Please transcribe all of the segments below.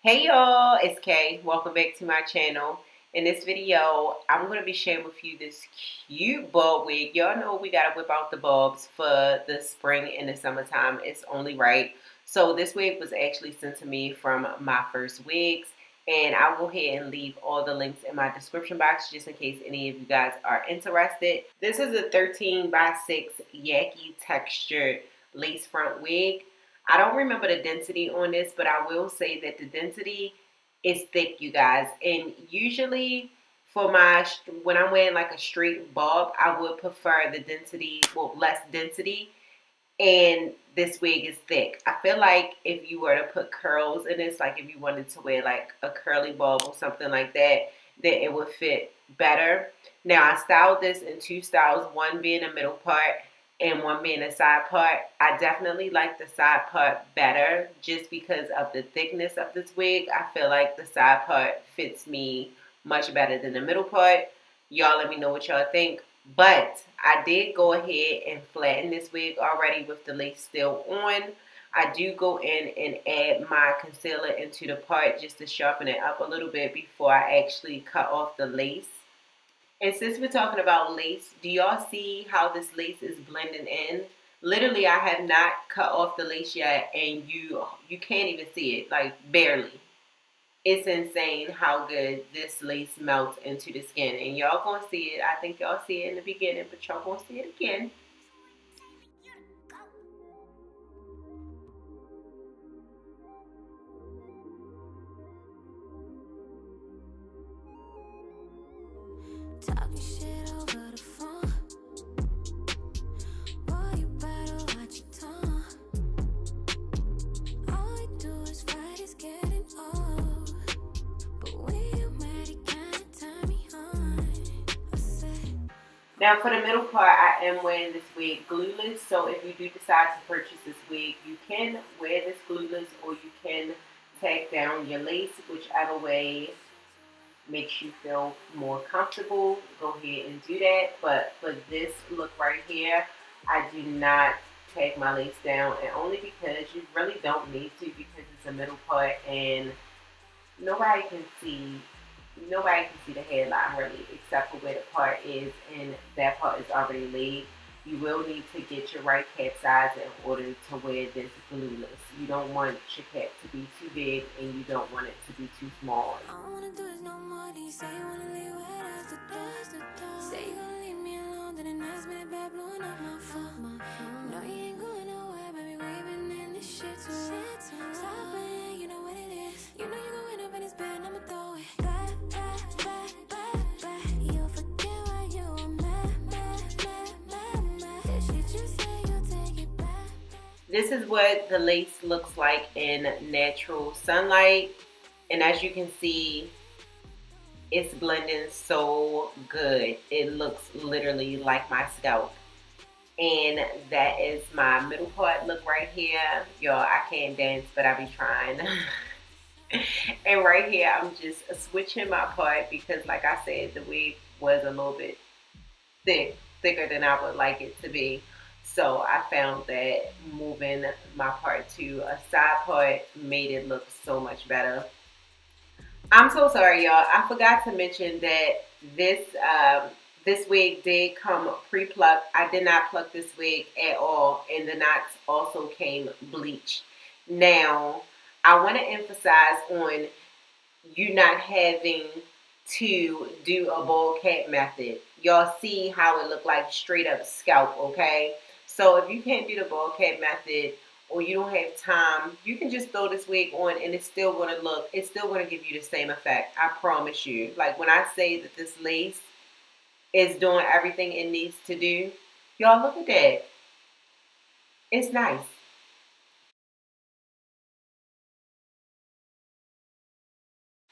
Hey y'all, it's Kay. Welcome back to my channel. In this video, I'm going to be sharing with you this cute bob wig. Y'all know we got to whip out the bobs for the spring and the summertime. It's only right. So this wig was actually sent to me from Myfirstwigs. And I will go ahead and leave all the links in my description box just in case any of you guys are interested. This is a 13x6 yaki textured lace front wig. I don't remember the density on this, but I will say that the density is thick, you guys. And usually for when I'm wearing like a straight bob, I would prefer the density, well, less density. And this wig is thick. I feel like if you were to put curls in this, like if you wanted to wear like a curly bob or something like that, then it would fit better. Now, I styled this in two styles, one being a middle part and one being a side part. I definitely like the side part better just because of the thickness of this wig. I feel like the side part fits me much better than the middle part. Y'all let me know what y'all think. But I did go ahead and flatten this wig already with the lace still on. I do go in and add my concealer into the part just to sharpen it up a little bit before I actually cut off the lace. And since we're talking about lace, do y'all see how this lace is blending in? Literally, I have not cut off the lace yet, and you can't even see it, like barely. It's insane how good this lace melts into the skin. And y'all gonna see it. I think y'all see it in the beginning, but y'all gonna see it again. Talking shit over the phone. Boy, you better watch your tongue. All we do is fight, it's getting old. But when you're mad, it kinda turn me on. I said, Now for the middle part, I am wearing this wig glueless. So if you do decide to purchase this wig, you can wear this glueless or you can tack down your lace, whichever way makes you feel more comfortable. Go ahead and do that. But for this look right here, I do not tag my lace down, and only because you really don't need to, because it's a middle part and nobody can see the hairline really except for where the part is, and that part is already laid. You will need to get your right cap size in order to wear this glueless. You don't want your cap to be too big and you don't want it to be too small. I don't wanna do this no more. Then you say you wanna leave where that's the door. Say you gonna leave me alone. Then the next minute, bad blowing up my phone. No, you ain't going nowhere, baby. We've been in this shit too long. Stop playing, you know what it is. You know you gon' end up in this bed, I'ma throw it back, back, back, back, back. You'll forget why you were mad. This shit you say, you'll take it back. This is what the lace looks like in natural sunlight, and as you can see, it's blending so good. It looks literally like my scalp. And that is my middle part look right here. Y'all, I can't dance, but I be trying. And right here, I'm just switching my part because, like I said, the wig was a little bit thicker than I would like it to be. So I found that moving my part to a side part made it look so much better. I'm so sorry, y'all. I forgot to mention that this wig did come pre-plucked. I did not pluck this wig at all, and the knots also came bleached. Now, I want to emphasize on you not having to do a bowl cap method. Y'all see how it looked like straight up scalp, okay? So if you can't do the bowl cap method or you don't have time, you can just throw this wig on and it's still going to give you the same effect. I promise you. Like when I say that this lace is doing everything it needs to do, y'all look at that. It's nice.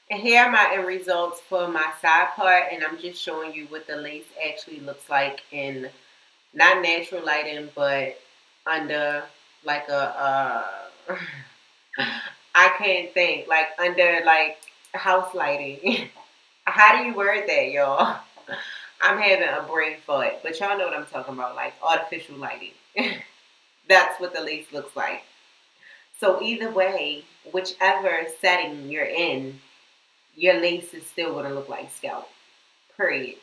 And here are my end results for my side part, and I'm just showing you what the lace actually looks like in not natural lighting, but under like a I can't think, like under like house lighting. How do you word that, y'all? I'm having a brain fart, but y'all know what I'm talking about, like artificial lighting. That's what the lace looks like. So either way, whichever setting you're in, your lace is still going to look like scalp. Period.